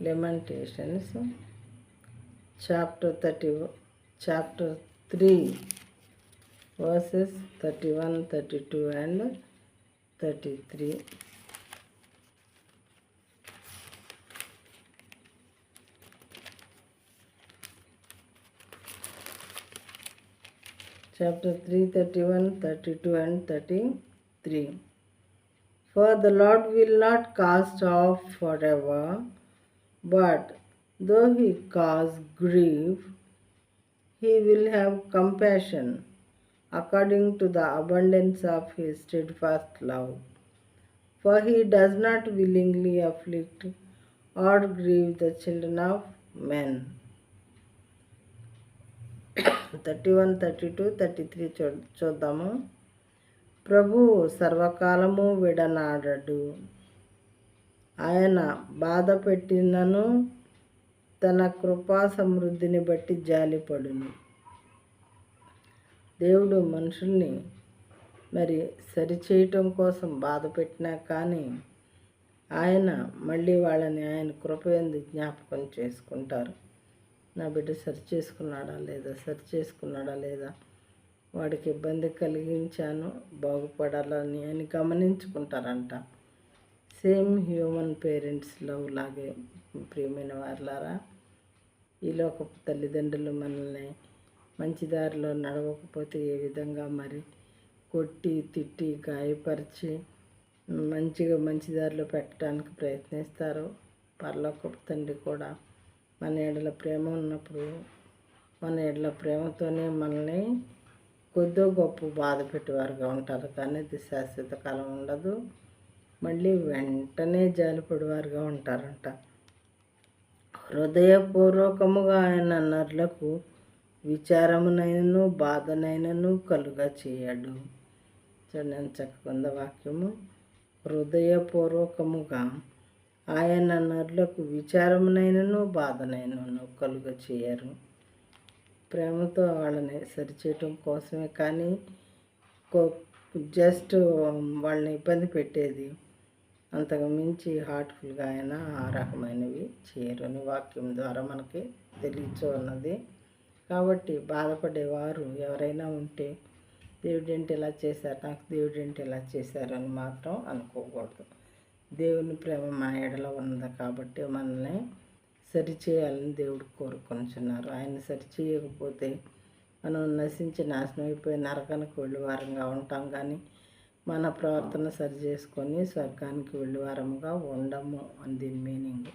Lamentations chapter 3 verses 31, 32 and 33. Chapter 3, 31, 32 and 33. For the Lord will not cast off forever, but though he cause grief, he will have compassion according to the abundance of his steadfast love. For he does not willingly afflict or grieve the children of men. 31, 32, 33 చూద్దాము. ప్రభువు సర్వకాలము విడనాడడు. ఆయన బాధ పెట్టినను తన కృపా సమృద్ధిని బట్టి జాలిపడును. దేవుడు మనుషుల్ని మరి సరిచేయటం కోసం బాధ పెట్టినా కానీ ఆయన మళ్ళీ వాళ్ళని ఆయన కృప యందు జ్ఞాపకం చేసుకుంటారు. నా బిడ్డ సరి చేసుకున్నాడా లేదా వాడికి ఇబ్బంది కలిగించాను బాగుపడాలని అని గమనించుకుంటారంట. సేమ్ హ్యూమన్ పేరెంట్స్ లవ్ లాగే ప్రియమైన వారులారా, ఈలోకపు తల్లిదండ్రులు మనల్ని మంచి దారిలో నడవకపోతే ఏ విధంగా మరి కొట్టి తిట్టి గాయపరిచి మంచి దారిలో పెట్టడానికి ప్రయత్నిస్తారు. పరలోకపు తండ్రి కూడా మన ఎడల ప్రేమ ఉన్నప్పుడు మన ఎడల ప్రేమతోనే మనల్ని కొద్దో గొప్ప బాధ పెట్టేవారుగా ఉంటారు, కానీ అది శాశ్వత కాలం ఉండదు. మళ్ళీ వెంటనే జాలిపడేవారుగా ఉంటారంట. హృదయపూర్వకముగా ఆయన నరులకు విచారమునైనను బాధనైనను కలుగా చేయడు. చూడండి చక్కగా వాక్యము. హృదయపూర్వకముగా ఆయన నరులకు విచారమునైనను బాధనైనను కలుగా చేయరు. ప్రేమతో వాళ్ళని సరిచేయటం కోసమే కానీ జస్ట్ వాళ్ళని ఇబ్బంది పెట్టేది అంతకు మించి హార్ట్ఫుల్గా ఆయన ఆ రకమైనవి చేయరు అని వాక్యం ద్వారా మనకి తెలియచున్నది. కాబట్టి బాధపడేవారు ఎవరైనా ఉంటే దేవుడేంటి ఇలా చేశారు, నాకు దేవుడేంటి ఇలా చేశారు అని మాత్రం అనుకోకూడదు. దేవుని ప్రేమ మన ఎడలో ఉంది కాబట్టి మనల్ని సరిచేయాలని దేవుడు కోరుకొనిచున్నారు. ఆయన సరిచేయకపోతే మనం నశించి నాశనం అయిపోయి నరకానికి వెళ్ళేవారంగా ఉంటాం, కానీ మన ప్రవర్తన సరి చేసుకొని స్వర్గానికి వెళ్ళేవారముగా ఉండము అని దీని మీనింగ్.